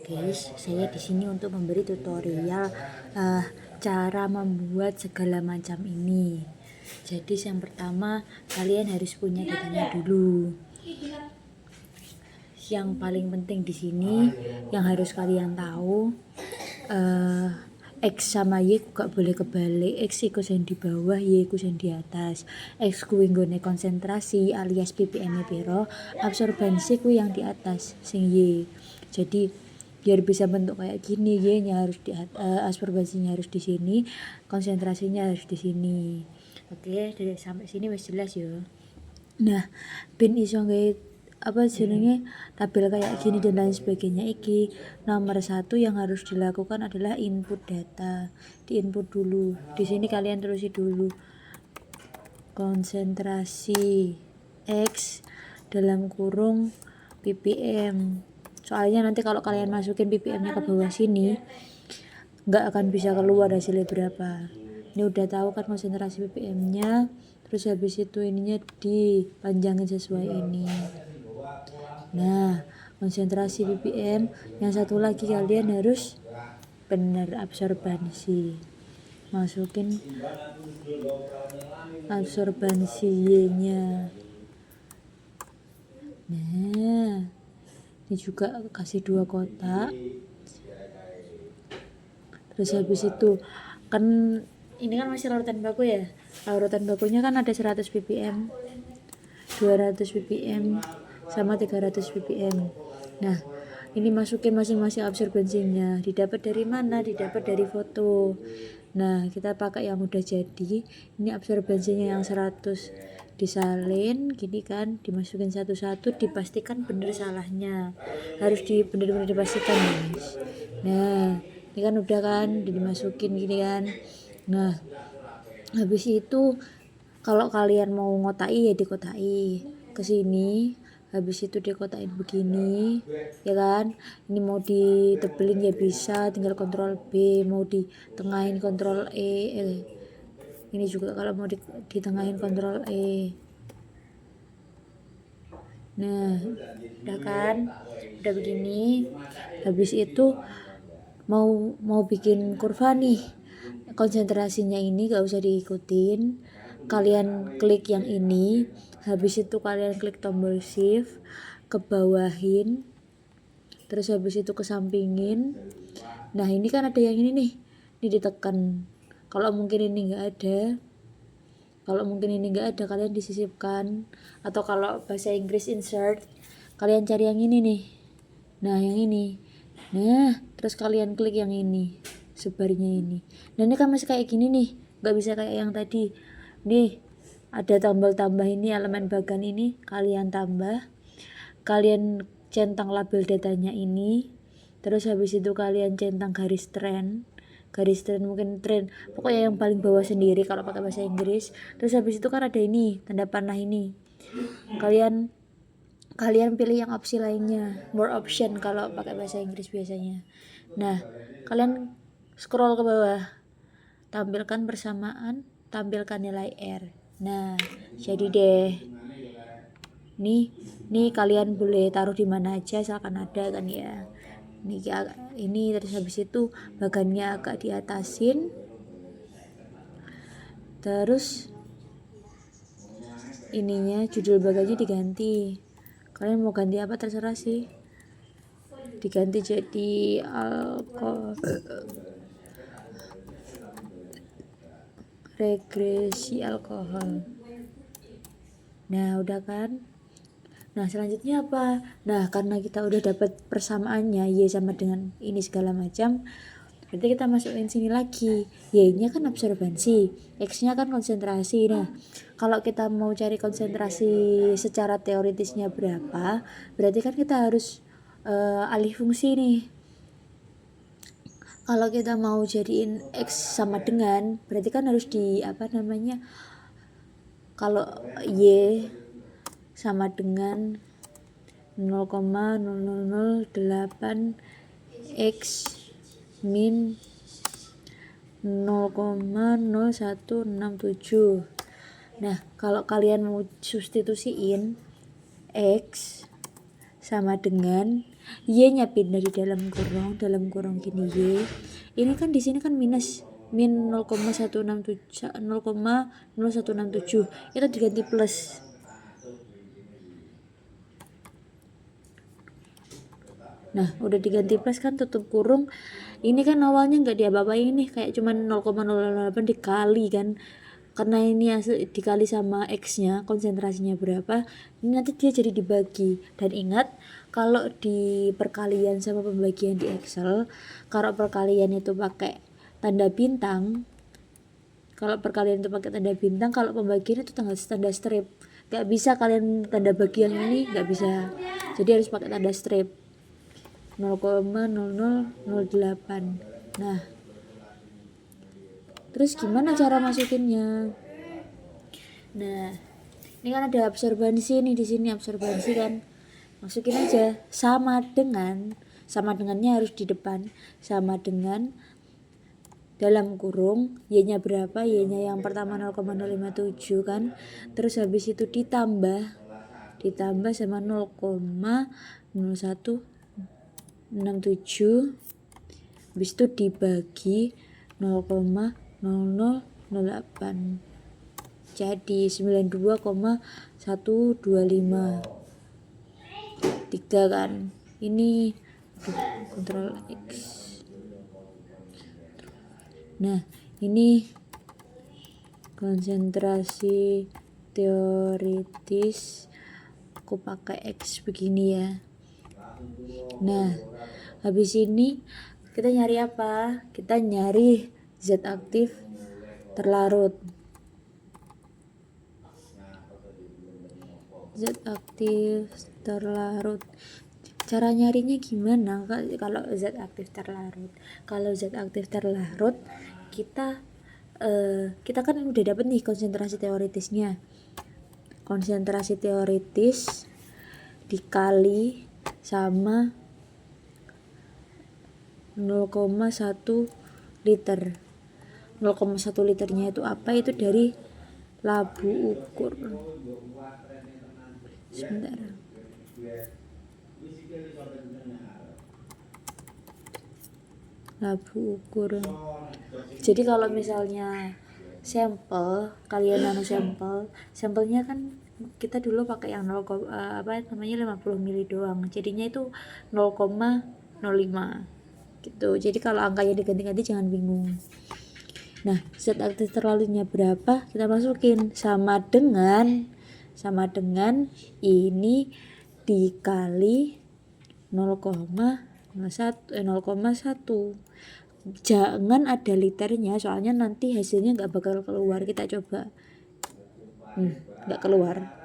guys, saya di sini untuk memberi tutorial cara membuat segala macam ini. Jadi yang pertama kalian harus punya datanya dulu. Yang paling penting di sini yang harus kalian tahu, X sama Y gak boleh kebalik. X iku sing di bawah, Y iku sing di atas. X kuwi nggone konsentrasi alias ppm piro, absorbansi kuwi yang di atas sing Y. Jadi biar bisa bentuk kayak gini, Y-nya harus di absorbansinya harus di sini, konsentrasinya harus di sini. Oke, dari sampai sini wis jelas ya. Nah, ben iso nggawe tabel kayak gini dan lain sebagainya, iki nomor 1 yang harus dilakukan adalah input data. Di input dulu, di sini kalian terusin dulu konsentrasi X dalam kurung ppm. Soalnya nanti kalau kalian masukin ppm-nya ke bawah sini nggak akan bisa keluar hasilnya berapa. Ini udah tahu kan konsentrasi ppm-nya, terus habis itu ininya dipanjangin sesuai ini. Nah, konsentrasi ppm, yang satu lagi kalian harus benar absorbansi. Masukin absorbansi Y-nya. Nah, ini juga kasih 2 kotak. Terus habis itu kan ini kan masih larutan baku ya. Larutan bakunya kan ada 100 ppm, 200 ppm, sama 300 ppm. Nah, ini masukin masing-masing absorbansinya. Didapat dari mana? Didapat dari foto. Nah, kita pakai yang udah jadi. Ini absorbansinya yang 100 disalin gini kan, dimasukin satu-satu, dipastikan bener salahnya. Harus bener-bener dipastikan, guys. Nah, ini kan udah kan dimasukin gini kan. Nah, habis itu kalau kalian mau ngotai ya dikotai ke sini, habis itu dikotain begini ya kan. Ini mau ditebelin ya bisa, tinggal kontrol B, mau ditengahin kontrol ini juga kalau mau ditengahin kontrol E. Nah, udah kan, udah begini. Habis itu mau bikin kurva nih, konsentrasinya ini gak usah diikutin, kalian klik yang ini, habis itu kalian klik tombol shift, ke bawahin, terus habis itu kesampingin. Nah, ini kan ada yang ini nih, ini ditekan. Kalau mungkin ini nggak ada, kalian disisipkan, atau kalau bahasa Inggris insert, kalian cari yang ini nih. Nah, yang ini. Nah, terus kalian klik yang ini, sebarnya ini. Nah, ini kan masih kayak gini nih, nggak bisa kayak yang tadi. Nih, ada tambah ini, elemen bagan ini kalian tambah, kalian centang label datanya ini, terus habis itu kalian centang garis tren mungkin tren, pokoknya yang paling bawah sendiri kalau pakai bahasa Inggris. Terus habis itu kan ada ini tanda panah ini, kalian pilih yang opsi lainnya, more option kalau pakai bahasa Inggris biasanya. Nah, kalian scroll ke bawah, tampilkan persamaan, tampilkan nilai R. Nah, jadi deh. Nih kalian boleh taruh di mana aja asalkan ada kan ya. Ini terus habis itu bagannya agak diatasin. Terus ininya judul bagannya diganti. Kalian mau ganti apa terserah sih. Diganti jadi regresi alkohol. Nah, udah kan? Nah, selanjutnya apa? Nah, karena kita udah dapat persamaannya Y sama dengan ini segala macam, berarti kita masukin sini lagi. Y-nya kan absorbansi, X-nya kan konsentrasi. Nah, kalau kita mau cari konsentrasi secara teoritisnya berapa, berarti kan kita harus alih fungsi nih. Kalau kita mau jadiin X sama dengan, berarti kan harus kalau Y sama dengan 0,0008 X min 0,0167. Nah, kalau kalian mau substitusiin X sama dengan Y-nya pindah di dalam kurung gini Y. Ini kan di sini kan min 0,0167 itu diganti plus. Nah, udah diganti plus kan tutup kurung. Ini kan awalnya nggak diapa-apain nih, kayak cuman 0,008 dikali kan. Karena ini dikali sama X-nya, konsentrasinya berapa, ini nanti dia jadi dibagi. Dan ingat, kalau di perkalian sama pembagian di Excel, kalau perkalian itu pakai tanda bintang, kalau pembagian itu tanda strip. Gak bisa kalian tanda bagian ini, gak bisa. Jadi harus pakai tanda strip. 0,0008. Nah, terus gimana cara masukinnya? Nah, ini kan ada absorbansi nih, di sini absorbansi kan. Masukin aja sama dengannya harus di depan, sama dengan dalam kurung Y-nya berapa, Y-nya yang pertama 0,057 kan. Terus habis itu ditambah sama 0,0167, habis itu dibagi 0,0008, jadi 92,125 3 kan. Ini kontrol X. Nah, ini konsentrasi teoritis, aku pakai X begini ya. Nah, habis ini kita nyari apa? Kita nyari zat aktif terlarut. Cara nyarinya gimana kalau zat aktif terlarut? Kalau zat aktif terlarut, kita kan udah dapet nih konsentrasi teoritisnya. Konsentrasi teoritis dikali sama 0,1 liter. 0,1 liternya itu apa? Itu dari labu ukur. Sebentar. Labu ukur. Jadi kalau misalnya sampel, kalian nano sampelnya kan kita dulu pakai yang 50 mili doang. Jadinya itu 0,05 gitu. Jadi kalau angkanya diganti-ganti jangan bingung. Nah, zat aktif terlarutnya berapa? Kita masukin sama dengan ini dikali 0,1. Jangan ada liternya, soalnya nanti hasilnya nggak bakal keluar. Kita coba, nggak keluar.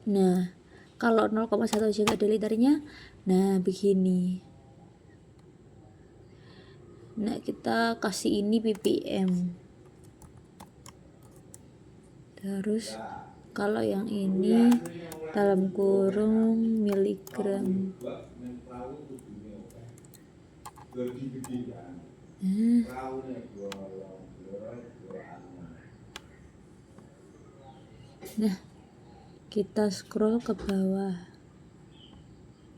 Nah, kalau 0,1 aja nggak ada liternya, nah begini. Nah, kita kasih ini ppm. Terus kalau yang ini dalam kurung miligram. Nah, kita scroll ke bawah.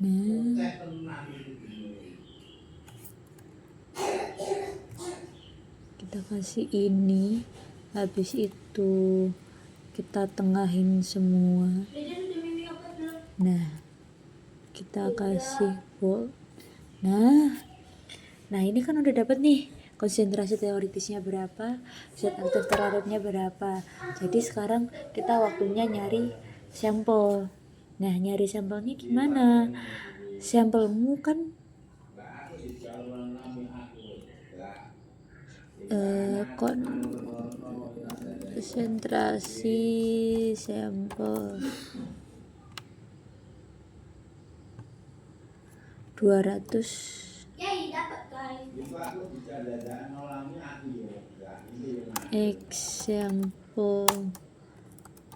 Nah, kita kasih ini, habis itu kita tengahin semua. Nah, kita kasih volt. Nah ini kan udah dapet nih konsentrasi teoritisnya berapa, zat aktif terlarutnya berapa. Jadi sekarang kita waktunya nyari sampel. Nah, nyari sampelnya gimana? Sampelmu kan konsentrasi sampel 200 X sampel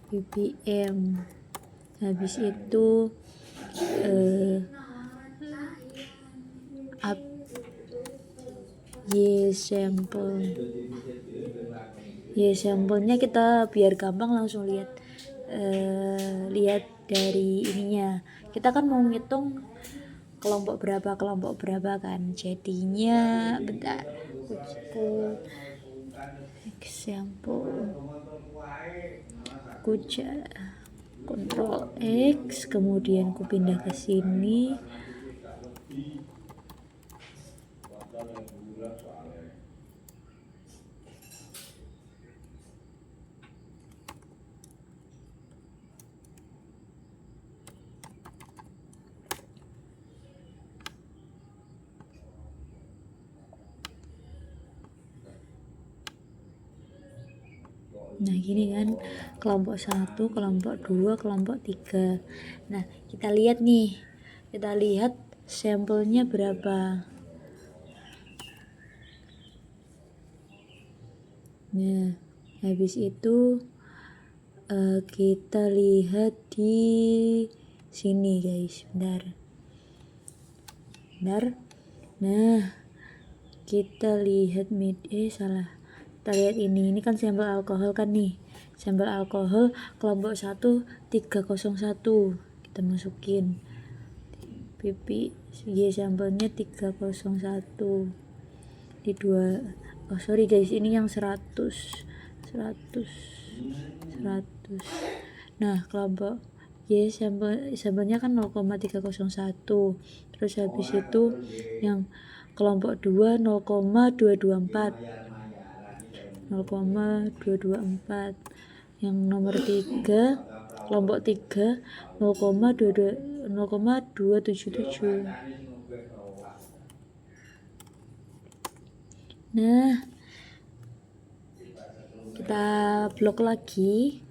ppm. Habis itu Y sampelnya kita biar gampang langsung lihat dari ininya, kita kan mau ngitung kelompok berapa kan, jadinya bentar example Ctrl X, kemudian ku pindah ke sini. Nah gini kan, kelompok 1, kelompok 2, kelompok 3. Nah kita lihat nih, sampelnya berapa. Nah habis itu kita lihat di sini guys, bentar. Nah kita lihat kita lihat ini kan sampel alkohol kan nih, sampel alkohol kelompok 1 301, kita masukin pipi Y sampelnya 301 di 2. Oh sorry guys, ini yang 100. Nah kelompok Y sampelnya kan 0,301, terus habis itu yang kelompok 2 0,224, yang nomor 3 kelompok 3 0,277. Nah kita blok lagi,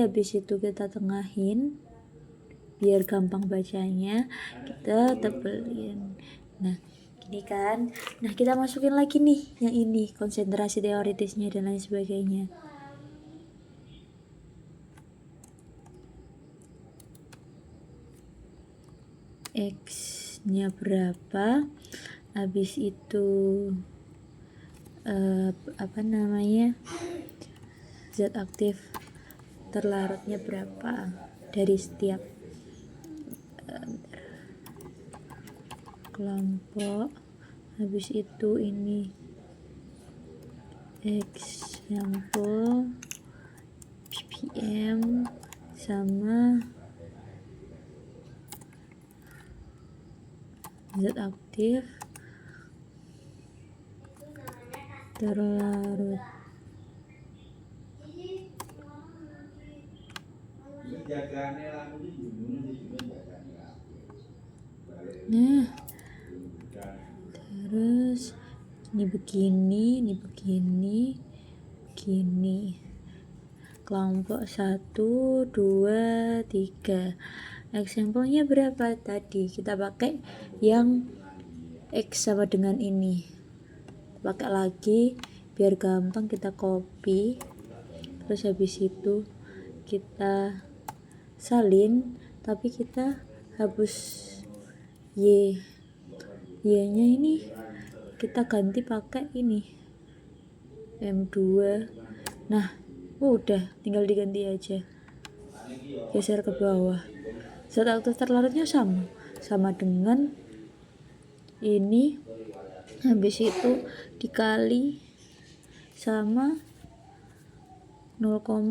habis itu kita tengahin biar gampang bacanya, kita tebelin. Nah gini kan, nah kita masukin lagi nih yang ini, konsentrasi teoritisnya dan lain sebagainya. X nya berapa, habis itu zat aktif terlarutnya berapa dari setiap kelompok. Habis itu ini example ppm sama zat aktif terlarut. Nah terus ini begini, kelompok 1, 2, 3. Example-nya berapa tadi? Kita pakai yang X sama dengan ini, pakai lagi biar gampang, kita copy, terus habis itu kita salin, tapi kita hapus Y nya ini, kita ganti pakai ini M2. Nah udah tinggal diganti aja, geser ke bawah. Zat aktif terlarutnya sama dengan ini, habis itu dikali sama 0,05.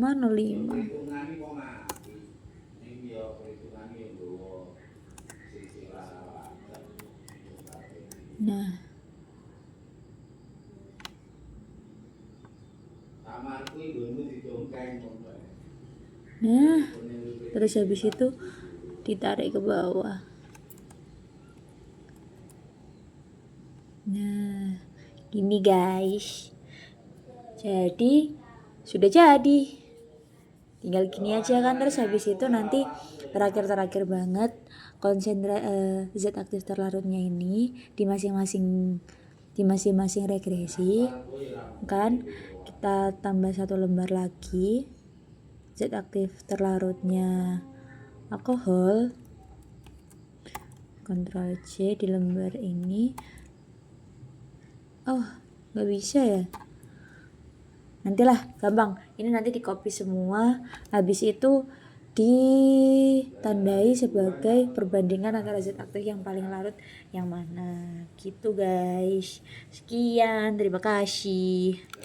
Nah terus habis itu ditarik ke bawah. Nah gini guys, sudah jadi, tinggal gini aja kan. Terus habis itu nanti terakhir banget zat aktif terlarutnya ini di masing-masing regresi kan, kita tambah 1 lembar lagi zat aktif terlarutnya alkohol, Ctrl C di lembar ini. Oh nggak bisa ya, nantilah gampang, ini nanti di copy semua, habis itu ditandai sebagai perbandingan antara zat aktif yang paling larut yang mana gitu guys. Sekian, terima kasih.